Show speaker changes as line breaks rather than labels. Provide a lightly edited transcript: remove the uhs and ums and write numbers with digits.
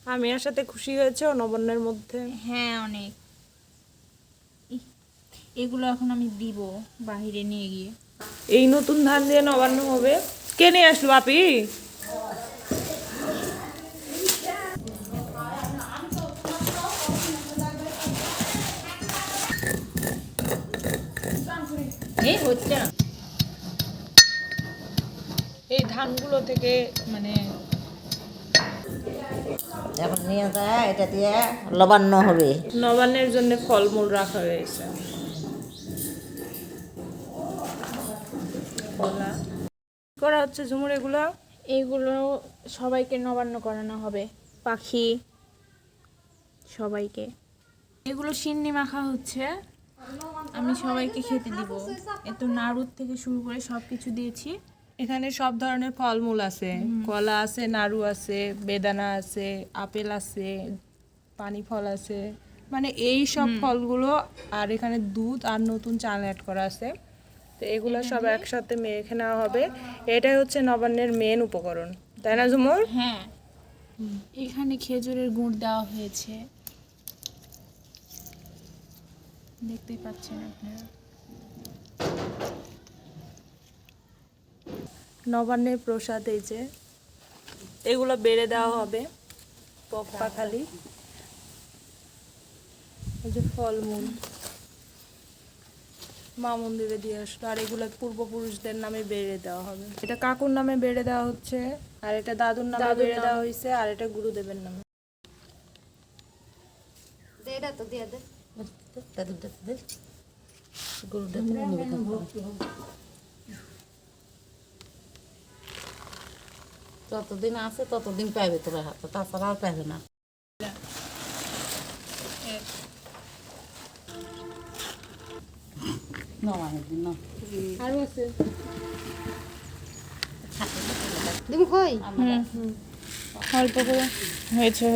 আমি এর সাথে খুশি হয়েছে নবান্নের মধ্যে।
হ্যাঁ অনেক। এগুলো এখন আমি দিব বাহিরে নিয়ে গিয়ে।
এই নতুন ধান দিয়ে নবান্ন হবে। কে নিয়ে আসলো বাপি?
এই হচ্ছে না।
এই ধানগুলো থেকে মানে
এখন নিয়ে যায়, এটা দিয়ে লবান্ন হবে।
নবান্নের জন্য ফলমূল রাখা হয়েছে। কলা করা হচ্ছে ঝুমুর। এগুলো
এইগুলো সবাইকে নবান্ন করানো হবে, পাখি সবাইকে। এগুলো সিন্নি মাখা হচ্ছে, আমি সবাইকে খেতে দিব। এত নাড়ুর থেকে শুরু করে সব কিছু দিয়েছি।
এখানে সব ধরনের ফলমূল আছে, কলা আছে, নাড়ু আছে, বেদানা আছে, আপেল আছে, পানি ফল আছে, মানে এই সব ফলগুলো। আর এখানে দুধ আর নতুন চাল অ্যাড করা আছে। তো এগুলো সব একসাথে মেখে নেওয়া হবে। এটাই হচ্ছে নবান্নের মেন উপকরণ, তাই না ঝুমুর?
হ্যাঁ, এখানে খেজুরের গুড় দেওয়া হয়েছে, দেখতেই পাচ্ছেন আপনারা।
নবান্নের প্রসাদ এই যে এগুলো বেড়ে দেওয়া হবে, পক পাখালি, এই যে ফলমূল মা মন্দিরে দিয়ে আসলো। আর এগুলো পূর্বপুরুষদের নামে বেড়ে দেওয়া হবে। এটা কাকুর নামে বেড়ে দেওয়া হচ্ছে, আর এটা দাদুর নামে বেড়ে দেওয়া হয়েছে, আর এটা গুরুদেবের নামে।
এটা তো দিয়ে দে, গরুটা যতদিন আছে ততদিন পাইবে তোরা হাতে, তাছাড়া আর পাইবে না।
আরো আছে
তুমি কই
অল্প করে হয়েছে।